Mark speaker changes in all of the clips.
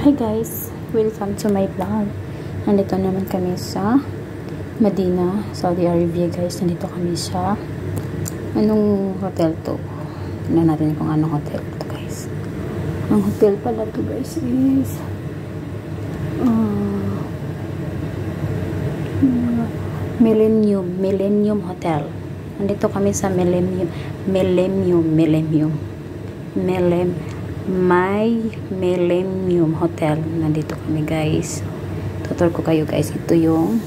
Speaker 1: Hi guys, welcome to my vlog. Nandito naman kami sa Medina, Saudi Arabia guys. Nandito kami sa anong hotel to? Tingnan natin kung anong hotel to guys. Ang hotel pala to guys is Millennium Hotel. Nandito kami sa Millennium Hotel. Nandito kami guys. Tutur ko kayo guys. Ito yung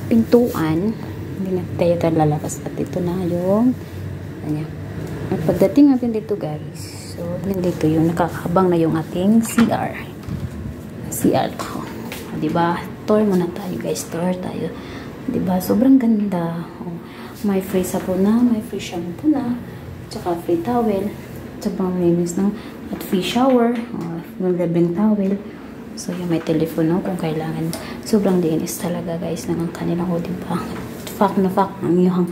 Speaker 1: pintuan. Hindi na tayo lalabas. At ito na yung at pagdating natin dito guys, so nandito yung nakakabang na yung ating CR to. Diba? Tour muna tayo guys. Tour tayo. Diba? Sobrang ganda. May free sabon na, may free shampoo na, tsaka free towel, tsaka linis ng at free shower, libreng towel. So yung may telepono kung kailangan. Sobrang linis talaga guys ng kanilang diba? Fact na fact ang iyong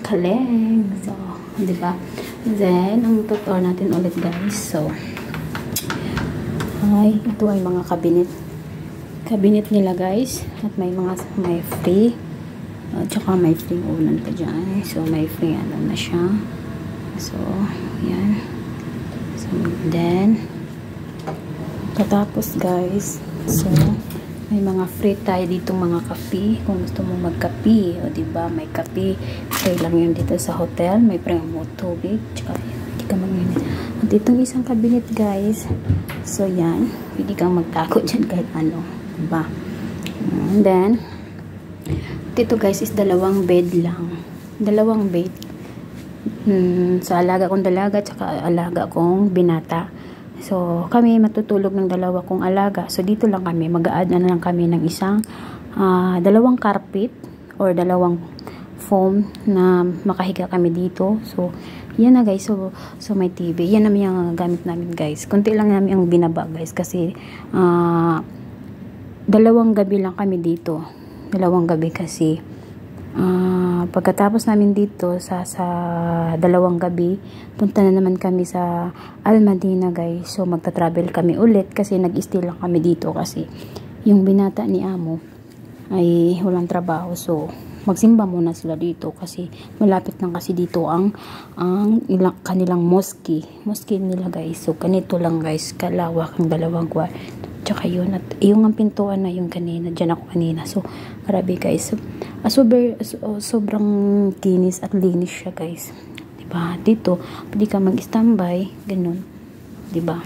Speaker 1: kaleng. So, diba? Then, ang tutor natin ulit guys. So, ito ay mga cabinet nila guys. At may free. Tsaka may free unan pa dyan. So, may free ano na siya. So, yan. So, then, katapos guys, so, may mga free tayo dito mga kape. Kung gusto mo magkape, o diba, may kape. Free lang yun dito sa hotel. May free mo tubig. Tsaka, hindi ka mag-init. At itong isang cabinet guys. So, yan. Hindi kang magtago dyan kahit ano. Diba? And then, dito guys is dalawang bed lang. Dalawang bed. Sa alaga kong dalaga tsaka alaga kong binata. So, kami matutulog ng dalawa kong alaga. So, dito lang kami. Mag-a-add na lang kami ng isang dalawang carpet or dalawang foam na makahiga kami dito. So, yan na guys. So may TV. Yan naman yung gamit namin guys. Kunti lang namin ang binaba guys. Kasi, dalawang gabi lang kami dito. Dalawang gabi kasi pagkatapos namin dito sa dalawang gabi, punta na naman kami sa Al Madina guys. So magta-travel kami ulit kasi nag-stay lang kami dito kasi yung binata ni Amo ay walang trabaho. So magsimba muna sila dito kasi malapit lang kasi dito ang kanilang mosque nila guys. So ganito lang guys kalawak ang dalawang tsaka yun, at yung ang pintuan na yung kanina, dyan ako kanina. So, grabe guys. Sobrang kinis at linis siya guys. Diba? Dito, pwede ka mag-standby, ganun. Diba?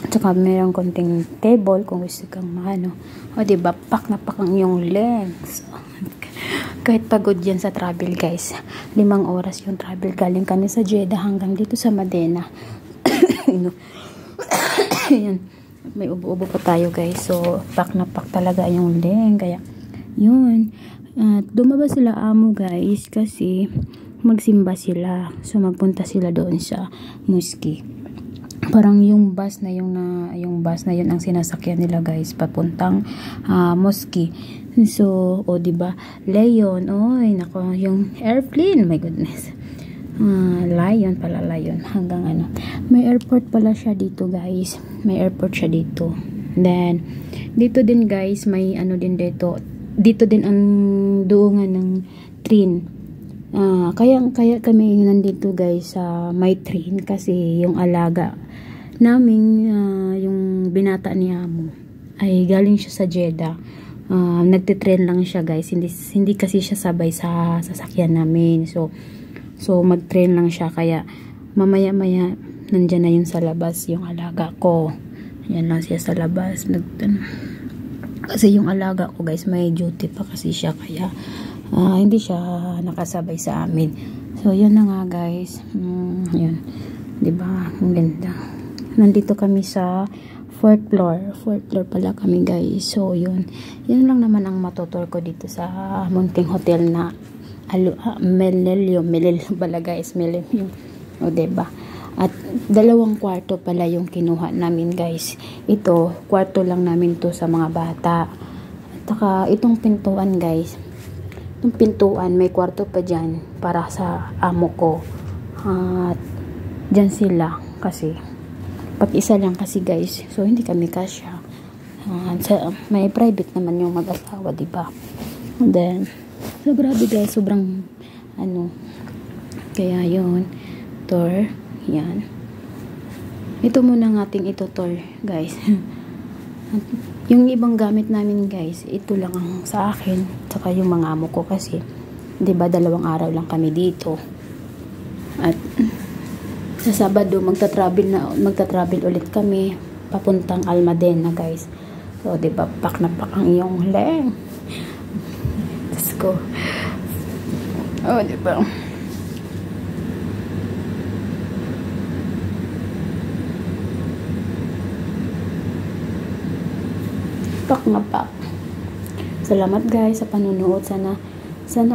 Speaker 1: Tsaka mayroong konting table kung gusto kang maano. O diba, pak na pak ang yung legs. Kahit pagod yan sa travel guys. 5 oras yung travel. Galing kami sa Jeddah hanggang dito sa Medina. Ayan. May ubo-ubo pa tayo guys. So, pak na pak talaga yung leng. Kaya, yun. At dumaba sila Amo guys kasi magsimba sila. So, magpunta sila doon sa mosque. Parang yung bus na yun ang sinasakyan nila guys papuntang mosque. So, diba? Lion. Oy, nako, yung airplane. My goodness. Lion hanggang ano. May airport pala siya dito guys. May airport siya dito. Then dito din guys may ano din dito. Dito din ang duungan ng train. Kaya kami nandito guys sa may train kasi yung alaga namin yung binata ni Amo ay galing siya sa Jeddah. Nagte-train lang siya guys. Hindi kasi siya sabay sa sasakyan namin. So mag-train lang siya kaya mamaya-maya nandyan na yun sa labas yung alaga ko. Yan lang siya sa labas. Kasi yung alaga ko guys may duty pa kasi siya kaya hindi siya nakasabay sa amin. So yun na nga guys. Yun. Diba? Ang ganda. Nandito kami sa 4th floor. 4th floor pala kami guys. So yun. Yun lang naman ang matutur ko dito sa munting hotel na Millennium pala guys. Millennium. O diba? At 2 kwarto pala yung kinuha namin guys. Ito, kwarto lang namin to sa mga bata. At saka itong pintuan guys. Itong pintuan, may kwarto pa dyan para sa amo ko. At dyan sila kasi Pag isa lang kasi guys, so hindi kami kasya. May private naman yung mag-asawa, diba? And then, so grabe guys, sobrang kaya yun, tour, yan. Ito muna ng ating itutur guys. Yung ibang gamit namin guys, ito lang ang sa akin, saka yung mga amo ko kasi, 'di ba 2 araw lang kami dito. At sa Sabado magta-travel ulit kami papuntang Almadena guys. So 'di ba pak na pak ang iyong leng. Let's go. Oh, 'di ba? Pak na pak. Salamat guys sa panunood. Sana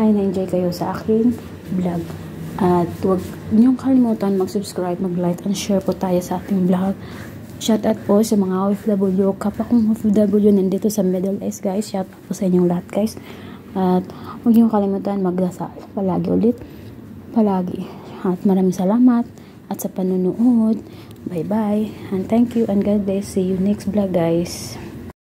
Speaker 1: ay na-enjoy kayo sa aking vlog. At huwag niyong kalimutan mag-subscribe, mag-like, and share po tayo sa ating vlog. Shout out po sa mga OFW. Kapag kong OFW nandito sa Middle East guys. Shout out po sa inyong lahat guys. At huwag niyong kalimutan magdasal palagi ulit. Palagi. At maraming salamat. At sa panunood. Bye bye. And thank you and God bless. See you next vlog guys.